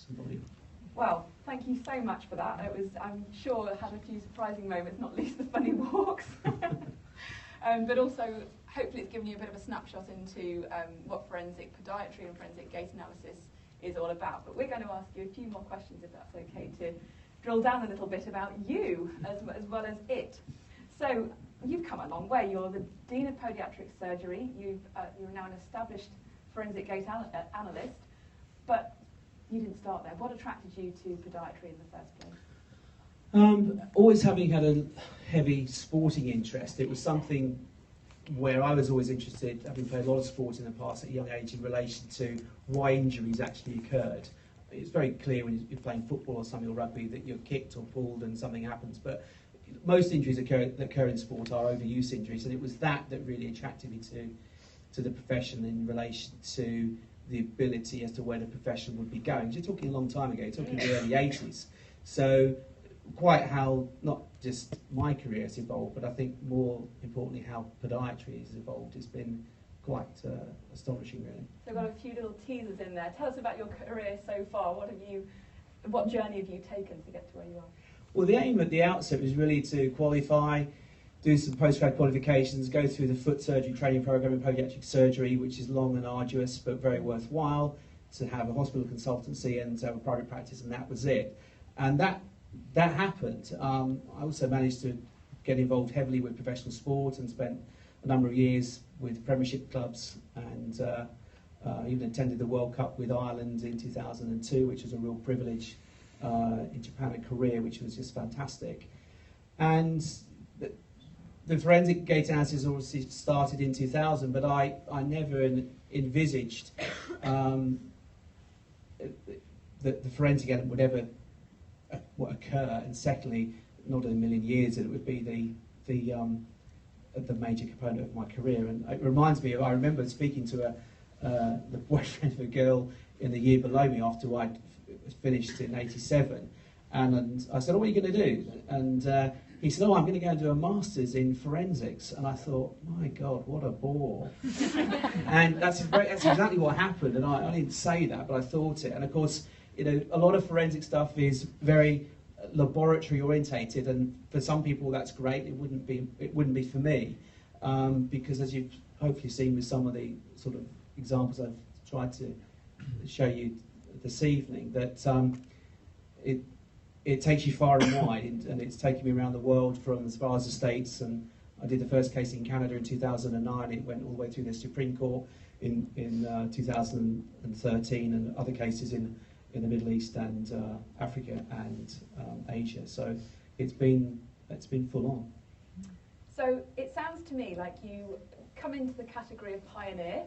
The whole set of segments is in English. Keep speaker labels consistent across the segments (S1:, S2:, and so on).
S1: somebody.
S2: Well, thank you so much for that. It was, I'm sure, it had a few surprising moments, not least the funny walks. But also, hopefully it's given you a bit of a snapshot into what forensic podiatry and forensic gait analysis is all about. But we're going to ask you a few more questions, if that's okay, to drill down a little bit about you as well as it. So, you've come a long way. You're the Dean of Podiatric Surgery. You're now an established forensic gait analyst. But you didn't start there. What attracted you to podiatry in the first place?
S1: Always having had a heavy sporting interest, it was something where I was always interested, having played a lot of sport in the past at a young age, in relation to why injuries actually occurred. It's very clear when you're playing football or something, or rugby, that you're kicked or pulled and something happens, but most injuries that occur in sport are overuse injuries, and it was that really attracted me to the profession in relation to the ability as to where the profession would be going. You're talking a long time ago, you're talking the early 80s. So quite how not just my career has evolved, but I think more importantly how podiatry has evolved has been quite astonishing, really.
S2: So I've got a few little teasers in there. Tell us about your career so far. What journey have you taken to get to where you are?
S1: Well, the aim at the outset was really to qualify, do some postgrad qualifications, go through the foot surgery training program in podiatric surgery, which is long and arduous but very worthwhile, to have a hospital consultancy and to have a private practice, and that was it. And that happened. I also managed to get involved heavily with professional sport and spent a number of years with Premiership clubs, and even attended the World Cup with Ireland in 2002, which was a real privilege in Japan, a career which was just fantastic. And the forensic gait analysis obviously started in 2000, but I never envisaged that the forensic element would ever occur, and secondly, not in a million years, that it would be the major component of my career. And it reminds me of, I remember speaking to the boyfriend of a girl in the year below me after I'd finished in '87, and I said, "Oh, what are you going to do?" And he said, "Oh, I'm going to go and do a master's in forensics." And I thought, my God, what a bore. And that's exactly what happened. And I didn't say that, but I thought it. And of course, a lot of forensic stuff is very laboratory orientated, and for some people that's great. It wouldn't be for me, because as you've hopefully seen with some of the sort of examples I've tried to show you this evening, that it takes you far and wide, and it's taken me around the world, from as far as the States, and I did the first case in Canada in 2009. It went all the way through the Supreme Court in 2013, and other cases in the Middle East and Africa and Asia. So it's been full on.
S2: So it sounds to me like you come into the category of pioneer,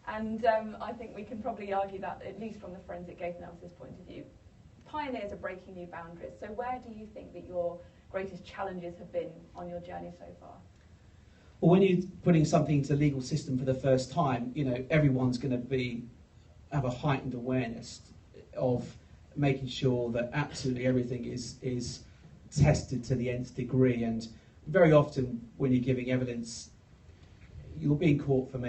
S2: and I think we can probably argue that, at least from the forensic gait analysis point of view, pioneers are breaking new boundaries. So where do you think that your greatest challenges have been on your journey so far?
S1: Well, when you're putting something into the legal system for the first time, everyone's going to have a heightened awareness of making sure that absolutely everything is tested to the nth degree. And very often when you're giving evidence, you'll be in court for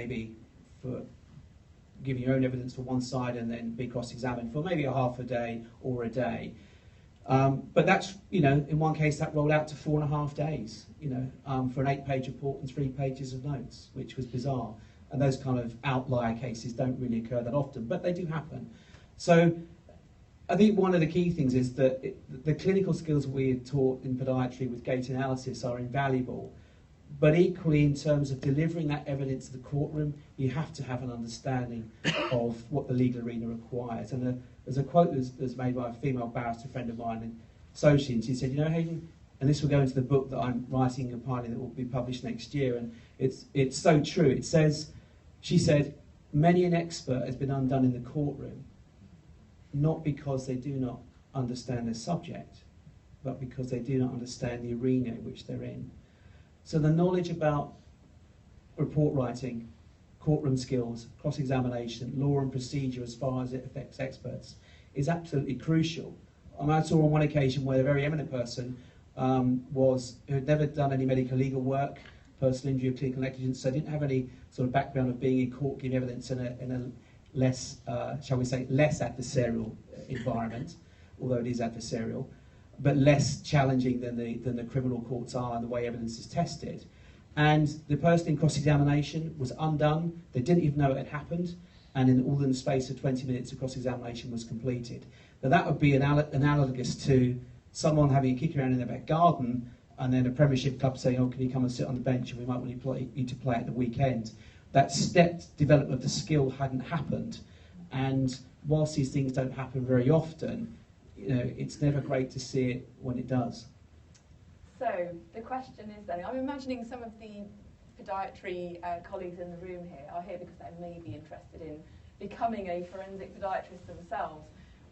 S1: giving your own evidence for one side and then be cross-examined for maybe a half a day or a day. But that's, in one case that rolled out to 4.5 days, for an 8-page report and 3 pages of notes, which was bizarre. And those kind of outlier cases don't really occur that often, but they do happen. So I think one of the key things is that the clinical skills we are taught in podiatry with gait analysis are invaluable, but equally in terms of delivering that evidence to the courtroom, you have to have an understanding of what the legal arena requires. And there's a quote that's made by a female barrister friend of mine in Sochi, and she said, Haydn, and this will go into the book that I'm writing and piling that will be published next year, and it's so true. It says, she said, many an expert has been undone in the courtroom, not because they do not understand their subject, but because they do not understand the arena in which they're in. So the knowledge about report writing, courtroom skills, cross-examination, law and procedure as far as it affects experts is absolutely crucial. I saw on one occasion where a very eminent person who had never done any medical legal work, personal injury or clinical negligence, so didn't have any sort of background of being in court giving evidence in a less, shall we say, less adversarial environment, although it is adversarial, but less challenging than the criminal courts are and the way evidence is tested. And the person in cross-examination was undone. They didn't even know it had happened. And in the space of 20 minutes, the cross-examination was completed. Now that would be analogous to someone having a kick around in their back garden and then a Premiership club saying, oh, can you come and sit on the bench and we might want you to play at the weekend. That stepped development of the skill hadn't happened. And whilst these things don't happen very often, it's never great to see it when it does.
S2: So the question is then, I'm imagining some of the podiatry colleagues in the room here are here because they may be interested in becoming a forensic podiatrist themselves.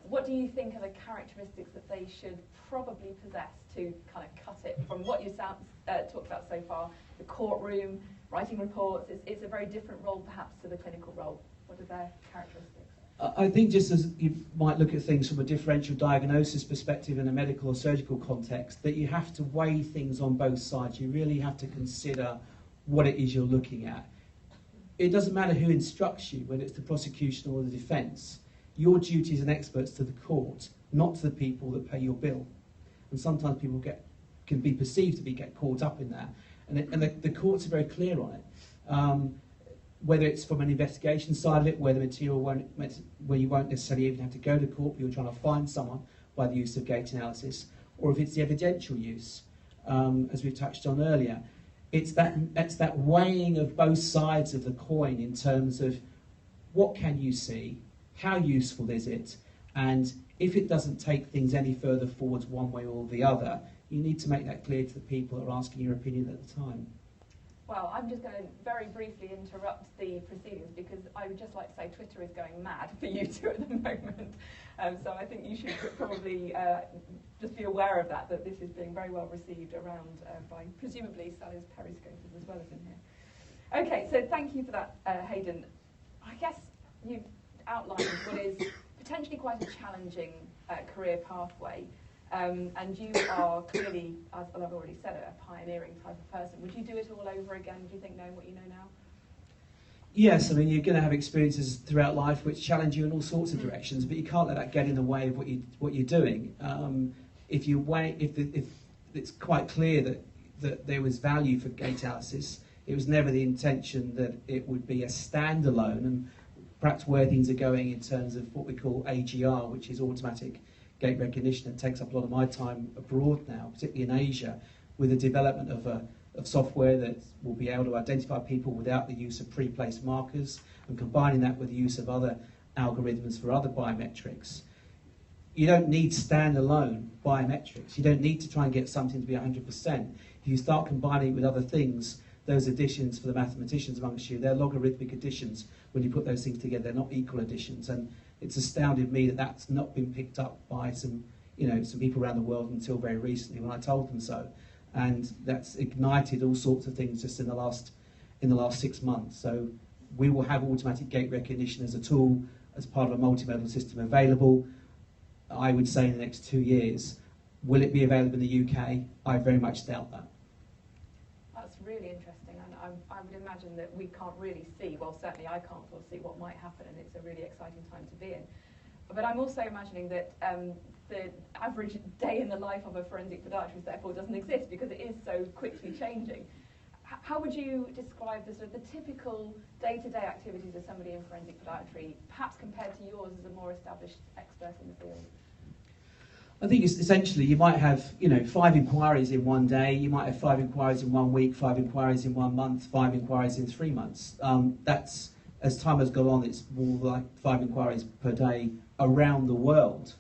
S2: What do you think are the characteristics that they should probably possess to kind of cut it from what you talked about so far, the courtroom, writing reports? It's a very different role perhaps to the clinical role. What are their characteristics?
S1: I think just as you might look at things from a differential diagnosis perspective in a medical or surgical context, that you have to weigh things on both sides. You really have to consider what it is you're looking at. It doesn't matter who instructs you, whether it's the prosecution or the defence. Your duty as an expert is to the court, not to the people that pay your bill. And sometimes people can be perceived to get caught up in that. And the courts are very clear on it. Whether it's from an investigation side of it, where the material where you won't necessarily even have to go to court, but you're trying to find someone by the use of gait analysis, or if it's the evidential use, as we've touched on earlier. It's that weighing of both sides of the coin in terms of what can you see, how useful is it, and if it doesn't take things any further forwards one way or the other, you need to make that clear to the people that are asking your opinion at the time.
S2: Well, I'm just going to very briefly interrupt the proceedings because I would just like to say Twitter is going mad for you two at the moment. So I think you should probably just be aware of that this is being very well received around by presumably Sally's periscopers as well as in here. Okay, so thank you for that, Haydn. I guess you've outlined what is potentially quite a challenging career pathway. And you are clearly, as I've already said, a pioneering type of person. Would you do it all over again, do you think, knowing what you know now?
S1: Yes, I mean, you're going to have experiences throughout life which challenge you in all sorts of directions, but you can't let that get in the way of what you're doing. If it's quite clear that there was value for gait analysis, it was never the intention that it would be a standalone, and perhaps where things are going in terms of what we call AGR, which is automatic gait recognition. It takes up a lot of my time abroad now, particularly in Asia, with the development of software that will be able to identify people without the use of pre-placed markers, and combining that with the use of other algorithms for other biometrics. You don't need standalone biometrics. You don't need to try and get something to be 100%. If you start combining it with other things, those additions for the mathematicians amongst you, they're logarithmic additions. When you put those things together, they're not equal additions. And it's astounded me that that's not been picked up by some people around the world until very recently when I told them so. And that's ignited all sorts of things just in the last 6 months. So we will have automatic gait recognition as a tool, as part of a multimodal system available, I would say in the next 2 years. Will it be available in the UK? I very much doubt that.
S2: That's really interesting, and I would imagine that we can't really see, well certainly I can't foresee what might happen, and it's a really exciting time to be in. But I'm also imagining that the average day in the life of a forensic podiatrist therefore doesn't exist because it is so quickly changing. How would you describe the sort of the typical day-to-day activities of somebody in forensic podiatry, perhaps compared to yours as a more established expert in the field?
S1: I think it's essentially you might have 5 inquiries in one day, you might have 5 inquiries in 1 week, 5 inquiries in 1 month, 5 inquiries in 3 months. That's, as time has gone on, it's more like 5 inquiries per day around the world,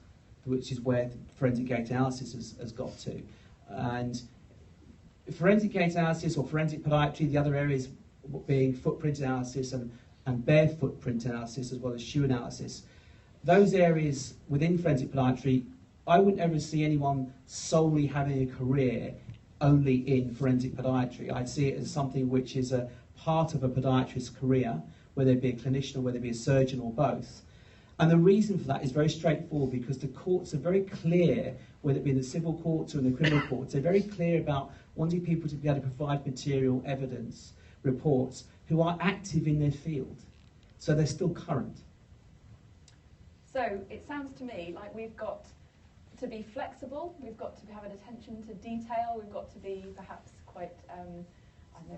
S1: which is where forensic gait analysis has got to. And forensic gait analysis or forensic podiatry, the other areas being footprint analysis and bare footprint analysis as well as shoe analysis. Those areas within forensic podiatry, I wouldn't ever see anyone solely having a career only in forensic podiatry. I'd see it as something which is a part of a podiatrist's career, whether it be a clinician or whether it be a surgeon or both. And the reason for that is very straightforward, because the courts are very clear, whether it be in the civil courts or in the criminal courts, they're very clear about wanting people to be able to provide material evidence, reports, who are active in their field. So they're still current.
S2: So it sounds to me like we've got to be flexible, we've got to have an attention to detail, we've got to be perhaps quite,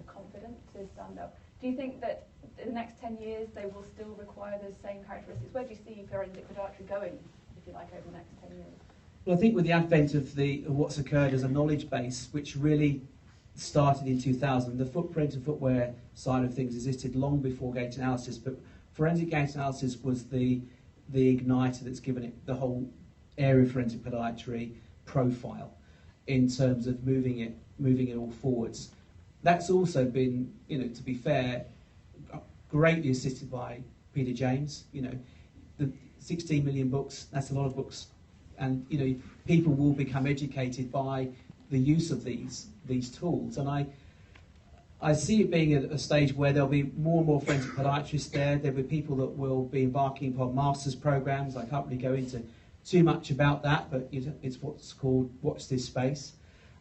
S2: confident to stand up. Do you think that in the next 10 years they will still require those same characteristics? Where do you see forensic podiatry going, if you like, over the next 10 years?
S1: Well, I think with the advent of what's occurred as a knowledge base, which really started in 2000, the footprint and footwear side of things existed long before gait analysis, but forensic gait analysis was the igniter that's given it the whole area of forensic podiatry profile in terms of moving it all forwards. That's also been, to be fair, greatly assisted by Peter James. The 16 million books, that's a lot of books. And, people will become educated by the use of these tools. And I see it being at a stage where there'll be more and more forensic podiatrists there. There'll be people that will be embarking upon master's programs. I can't really go into too much about that, but it's what's called Watch This Space.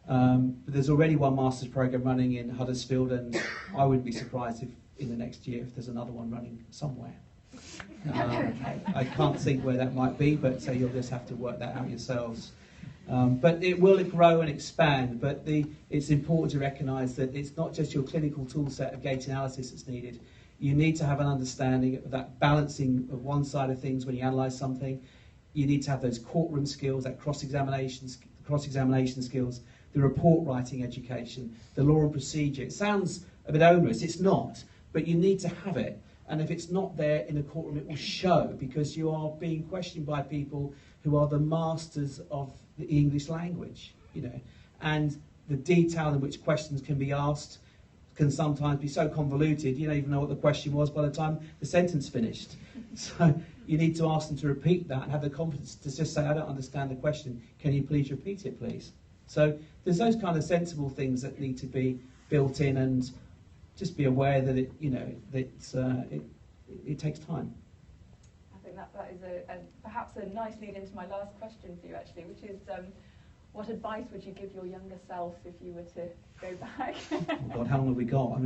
S1: But there's already one master's program running in Huddersfield, and I wouldn't be surprised if in the next year if there's another one running somewhere. I can't think where that might be, but you'll just have to work that out yourselves. But it will grow and expand, but it's important to recognise that it's not just your clinical tool set of gait analysis that's needed. You need to have an understanding of that balancing of one side of things when you analyse something. You need to have those courtroom skills, that cross-examination skills, the report writing education, the law and procedure. It sounds a bit onerous, it's not, but you need to have it. And if it's not there in the courtroom, it will show, because you are being questioned by people who are the masters of the English language, and the detail in which questions can be asked can sometimes be so convoluted you don't even know what the question was by the time the sentence finished. So you need to ask them to repeat that and have the confidence to just say, I don't understand the question, can you please repeat it, please? So there's those kind of sensible things that need to be built in, and just be aware that it takes time.
S2: I think that is perhaps a nice lead into my last question for you, actually, which is what advice would you give your younger self if you were to go back?
S1: Oh God, how long have we got?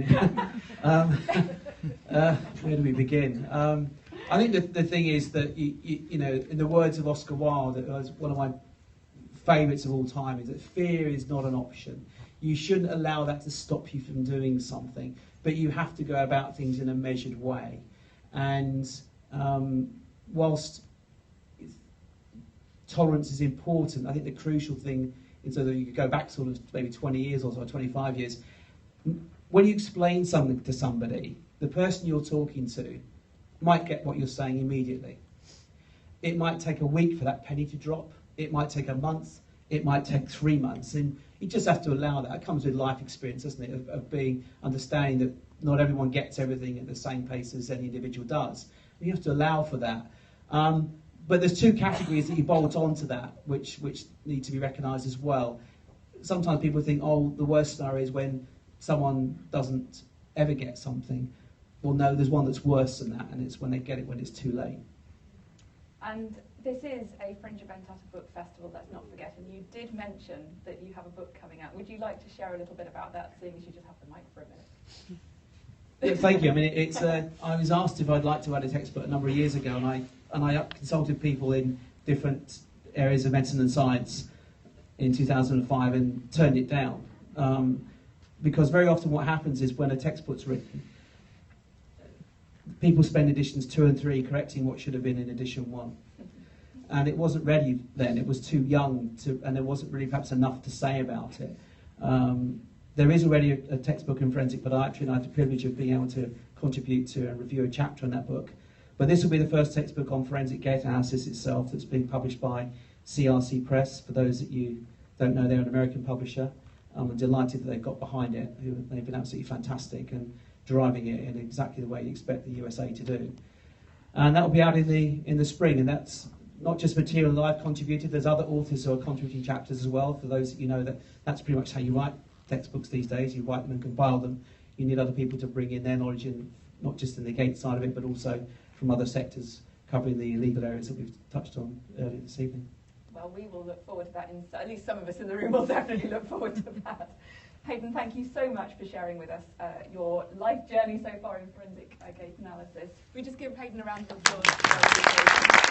S1: Where do we begin? I think the thing is that, in the words of Oscar Wilde, that was one of my favourites of all time, is that fear is not an option. You shouldn't allow that to stop you from doing something, but you have to go about things in a measured way. And whilst tolerance is important, I think the crucial thing is that you could go back sort of maybe 20 years or so, 25 years. When you explain something to somebody, the person you're talking to might get what you're saying immediately. It might take a week for that penny to drop. It might take a month. It might take 3 months. And you just have to allow that. It comes with life experience, doesn't it, of understanding that not everyone gets everything at the same pace as any individual does. And you have to allow for that. But there's two categories that you bolt onto that, which need to be recognised as well. Sometimes people think, the worst scenario is when someone doesn't ever get something. Well, no, there's one that's worse than that, and it's when they get it when it's too late.
S2: And this is a fringe event at a book festival, let's not forget, and you did mention that you have a book coming out. Would you like to share a little bit about that, seeing as you just have the mic for a minute?
S1: Yeah, thank you. I mean, I was asked if I'd like to write a textbook a number of years ago, and I consulted people in different areas of medicine and science in 2005 and turned it down. Because very often what happens is when a textbook's written, people spend editions 2 and 3 correcting what should have been in edition 1. And it wasn't ready then, it was too young, and there wasn't really perhaps enough to say about it. There is already a textbook in forensic podiatry, and I have the privilege of being able to contribute to and review a chapter in that book. But this will be the first textbook on forensic gait analysis itself that's being published by CRC Press. For those that you don't know, they're an American publisher. I'm delighted that they've got behind it. They've been absolutely fantastic and driving it in exactly the way you expect the USA to do. And that will be out in the spring, and that's not just material that I've contributed. There's other authors who are contributing chapters as well. For those that you know, that's pretty much how you write textbooks these days. You write them and compile them. You need other people to bring in their knowledge, in, not just in the gait side of it, but also from other sectors covering the legal areas that we've touched on earlier this evening.
S2: Well, we will look forward to that. At least some of us in the room will definitely look forward to that. Haydn, thank you so much for sharing with us your life journey so far in forensic gait analysis. We just give Haydn a round of applause.